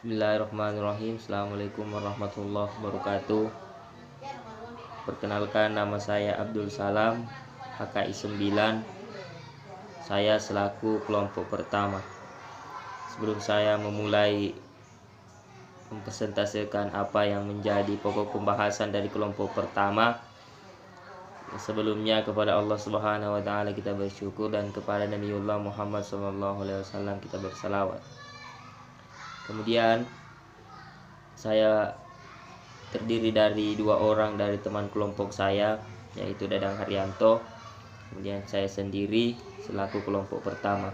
Bismillahirrahmanirrahim. Assalamualaikum warahmatullahi wabarakatuh. Perkenalkan, nama saya Abdul Salam, HKI 9. Saya selaku kelompok pertama. Sebelum saya memulai mempresentasikan apa yang menjadi pokok pembahasan dari kelompok pertama, sebelumnya kepada Allah Subhanahu wa taala kita bersyukur, dan kepada Nabiullah Muhammad SAW kita bersalawat. Kemudian saya terdiri dari 2 orang dari teman kelompok saya, yaitu Dadang Haryanto. Kemudian saya sendiri selaku kelompok pertama.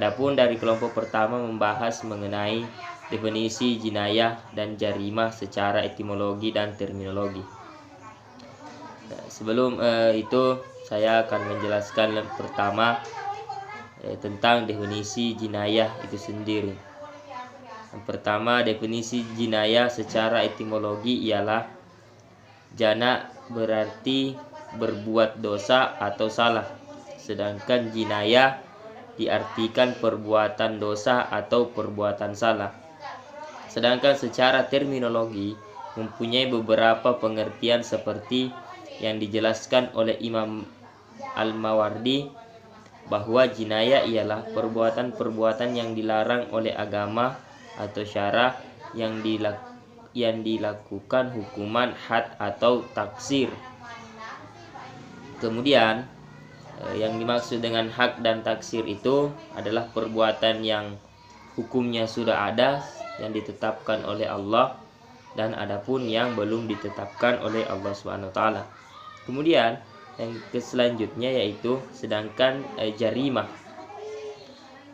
Adapun dari kelompok pertama membahas mengenai definisi jinayah dan jarimah secara etimologi dan terminologi. Sebelum itu saya akan menjelaskan pertama tentang definisi jinayah itu sendiri. Yang pertama, definisi jinayah secara etimologi ialah jana berarti berbuat dosa atau salah, sedangkan jinayah diartikan perbuatan dosa atau perbuatan salah. Sedangkan secara terminologi mempunyai beberapa pengertian seperti yang dijelaskan oleh Imam Al-Mawardi, bahwa jinayah ialah perbuatan-perbuatan yang dilarang oleh agama atau syara yang dilakukan hukuman had atau taksir. Kemudian yang dimaksud dengan had dan taksir itu adalah perbuatan yang hukumnya sudah ada yang ditetapkan oleh Allah, dan adapun yang belum ditetapkan oleh Allah Subhanahu wa taala. Kemudian yang selanjutnya yaitu sedangkan jarimah.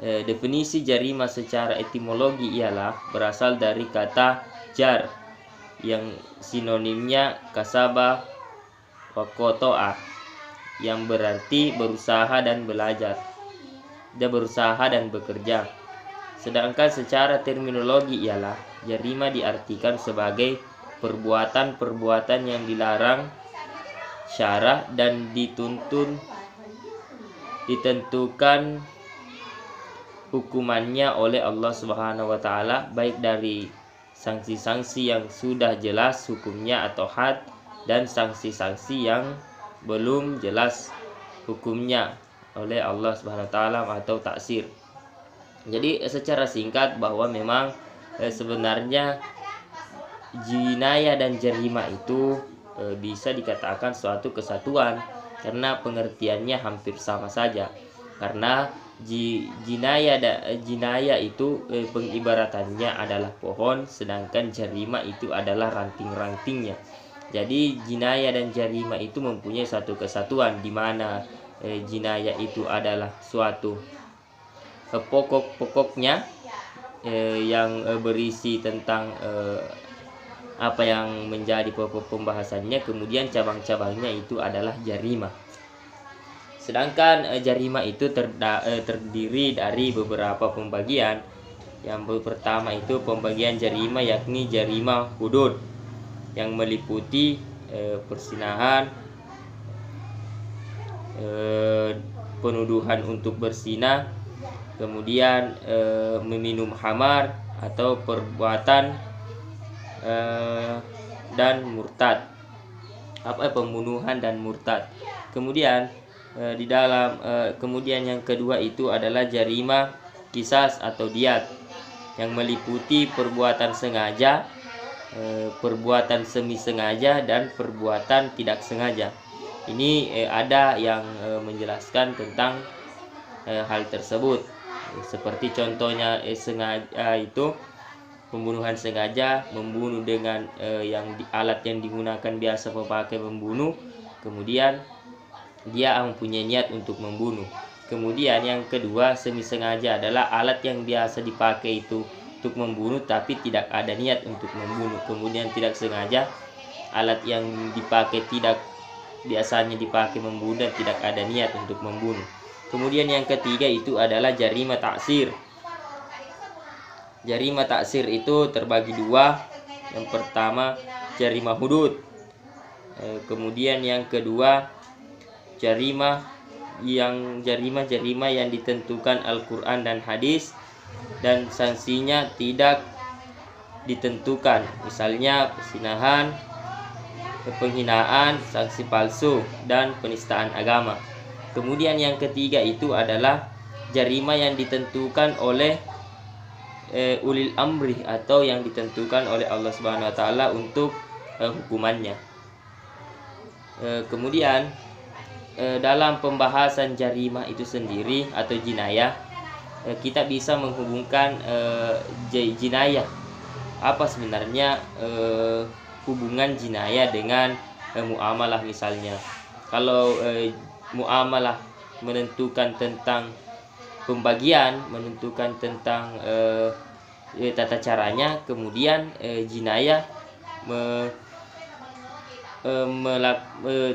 Definisi jarimah secara etimologi ialah berasal dari kata jar yang sinonimnya kasaba wa qata'a, yang berarti berusaha dan belajar, berusaha dan bekerja. Sedangkan secara terminologi ialah jarimah diartikan sebagai perbuatan-perbuatan yang dilarang syara dan ditentukan hukumannya oleh Allah Subhanahu wa taala, baik dari sanksi-sanksi yang sudah jelas hukumnya atau had, dan sanksi-sanksi yang belum jelas hukumnya oleh Allah Subhanahu wa taala atau taksir. Jadi secara singkat bahwa memang sebenarnya jinayah dan jarimah itu bisa dikatakan suatu kesatuan karena pengertiannya hampir sama saja. Karena jinayah itu pengibaratannya adalah pohon, sedangkan jarimah itu adalah ranting-rantingnya. Jadi jinayah dan jarimah itu mempunyai satu kesatuan, di mana jinayah itu adalah suatu pokok-pokoknya yang berisi tentang apa yang menjadi pokok pembahasannya. Kemudian cabang-cabangnya itu adalah jarimah. Sedangkan jarimah itu terdiri dari beberapa pembagian. Yang pertama itu pembagian jarimah, yakni jarimah hudud, yang meliputi persinahan, penuduhan untuk bersinah, kemudian meminum khamar atau perbuatan dan murtad, pembunuhan dan murtad. Kemudian kemudian yang kedua itu adalah jarimah qisas atau diat, yang meliputi perbuatan sengaja, perbuatan semi sengaja, dan perbuatan tidak sengaja. Ini ada yang menjelaskan tentang hal tersebut, seperti contohnya sengaja itu pembunuhan sengaja, membunuh dengan alat yang digunakan biasa memakai membunuh, kemudian dia mempunyai niat untuk membunuh. Kemudian yang kedua, semi sengaja adalah alat yang biasa dipakai itu untuk membunuh tapi tidak ada niat untuk membunuh. Kemudian tidak sengaja, alat yang dipakai tidak biasanya dipakai membunuh dan tidak ada niat untuk membunuh. Kemudian yang ketiga itu adalah jarimah taksir. Jarimah taksir itu terbagi 2. Yang pertama jarimah hudud, kemudian yang kedua jarimah yang ditentukan Al-Quran dan hadis, dan sanksinya tidak ditentukan, misalnya persinahan, penghinaan, saksi palsu, dan penistaan agama. Kemudian yang ketiga itu adalah jarima yang ditentukan oleh ulil amri atau yang ditentukan oleh Allah Subhanahu wa taala untuk hukumannya. Kemudian dalam pembahasan jarima itu sendiri atau jinayah, kita bisa menghubungkan jinayah. Apa sebenarnya hubungan jinayah dengan muamalah misalnya. Kalau muamalah menentukan tentang pembagian, menentukan tentang tata caranya, kemudian jinayah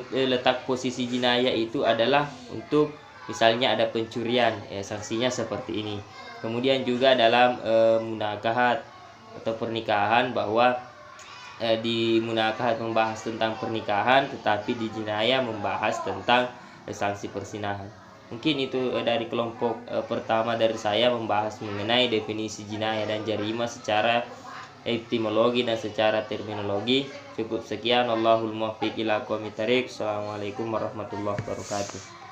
letak posisi jinayah itu adalah untuk misalnya ada pencurian, sanksinya seperti ini. Kemudian juga dalam munakahat atau pernikahan, bahwa di munakahat membahas tentang pernikahan, tetapi di jinayah membahas tentang sanksi persinahan. Mungkin itu dari kelompok pertama dari saya, membahas mengenai definisi jinayah dan jarima secara etimologi dan secara terminologi. Cukup sekian. Allahul muwaffiq ila aqwamit thariq. Assalamualaikum warahmatullahi wabarakatuh.